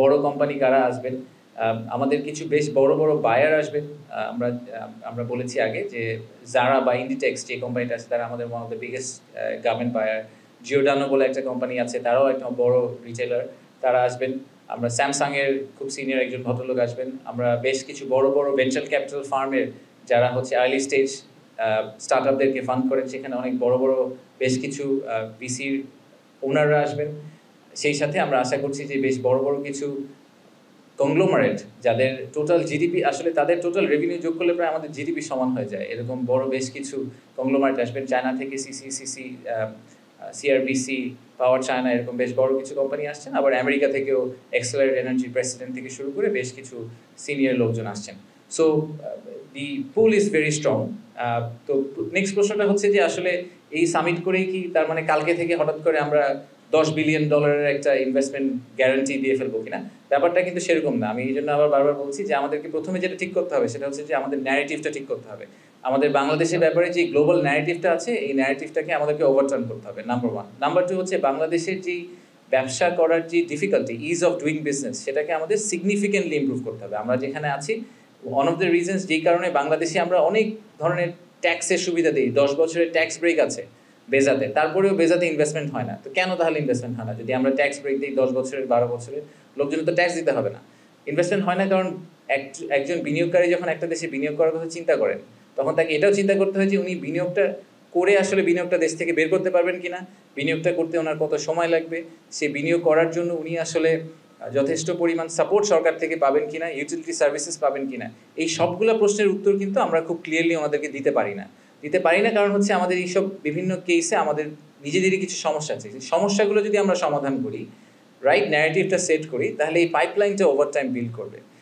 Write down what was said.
বড় কোম্পানি কারা আসবেন, আমাদের কিছু বেশ বড় বড় বায়ার আসবেন। আমরা বলেছি আগে যে জারা বা ইন্ডিটেক্স যে কোম্পানিটা আছে তারা আমাদের one of the biggest garment buyer. Giordano বলে একটা কোম্পানি আছে, তারাও একটা বড় রিটেলার, তারা আসবেন। আমরা স্যামসাং এর খুব সিনিয়র একজন ভদ্রলোক আসবেন। আমরা বেশ কিছু বড় বড় ভেঞ্চার ক্যাপিটাল ফার্মের যারা হচ্ছে আর্লি স্টেজ স্টার্টআপদেরকে ফান্ড করেন, সেখানে অনেক বড় বড় বেশ কিছু ভিসির ওনাররা আসবেন। সেই সাথে আমরা আশা করছি যে বেশ বড় বড় কিছু কংগ্লোমারেট যাদের টোটাল জিডিপি আসলে তাদের টোটাল রেভিনিউ যোগ করলে প্রায় আমাদের জিডিপি সমান হয়ে যায়, এরকম বড় বেশ কিছু কংগ্লোমারেট আসবেন। চায়না থেকে সিসিসিসি, সিআরবিসি, পাওয়ার চায়না, এরকম বেশ বড় কিছু কোম্পানি আসছেন। আবার আমেরিকা থেকেও এক্সেলারেট এনার্জি প্রেসিডেন্ট থেকে শুরু করে বেশ কিছু সিনিয়র লোকজন আসছেন। So the pool is very strong. তো নেক্সট প্রশ্নটা হচ্ছে যে আসলে এই সামিট করেই কি তার মানে কালকে থেকে হঠাৎ করে আমরা $10 বিলিয়ন একটা ইনভেস্টমেন্ট গ্যারান্টি দিয়ে ফেলবো কিনা? ব্যাপারটা কিন্তু সেরকম না। আমি এই জন্য আবার বারবার বলছি যে আমাদেরকে প্রথমে যেটা ঠিক করতে হবে সেটা হচ্ছে যে আমাদের ন্যারেটিভটা ঠিক করতে হবে। আমাদের বাংলাদেশের ব্যাপারে যে গ্লোবাল ন্যারেটিভটা আছে, এই ন্যারেটিভটাকে আমাদেরকে ওভারটার্ন করতে হবে, নাম্বার ওয়ান। নাম্বার টু হচ্ছে বাংলাদেশের যেই ব্যবসা করার যে difficulty, is of doing business, সেটাকে আমাদের সিগনিফিকেন্টলি ইমপ্রুভ করতে হবে। আমরা যেখানে আছি, ওয়ান অফ দ্য রিজনস যেই কারণে বাংলাদেশে আমরা অনেক ধরনের ট্যাক্সের সুবিধা দিই, 10 বছরের ট্যাক্স ব্রেক আছে বেজাতে, তারপরেও বেজাতে ইনভেস্টমেন্ট হয় না। তো কেন তাহলে ইনভেস্টমেন্ট হয় না? যদি আমরা ট্যাক্স ব্রেক দিই 10 বছরের, 12 বছরের, লোকজন তো ট্যাক্স দিতে হবে না। ইনভেস্টমেন্ট হয় না কারণ একজন বিনিয়োগকারী যখন একটা দেশে বিনিয়োগ করার কথা চিন্তা করেন, তখন তাকে এটাও চিন্তা করতে হয় যে উনি বিনিয়োগটা করে আসলে বিনিয়োগটা দেশ থেকে বের করতে পারবেন কিনা, বিনিয়োগটা করতে ওনার কত সময় লাগবে, সে বিনিয়োগ করার জন্য উনি আসলে যথেষ্ট পরিমাণ সাপোর্ট সরকার থেকে পাবেন কিনা, ইউটিলিটি সার্ভিসেস পাবেন কিনা। এই সবগুলো প্রশ্নের উত্তর কিন্তু আমরা খুব ক্লিয়ারলি ওনাদেরকে দিতে পারি না। কারণ হচ্ছে আমাদের এইসব বিভিন্ন কেসে আমাদের নিজেদেরই কিছু সমস্যা আছে। সমস্যাগুলো যদি আমরা সমাধান করি, রাইট ন্যারেটিভটা সেট করি, তাহলে এই পাইপলাইনটা ওভার টাইম বিল্ড করবে।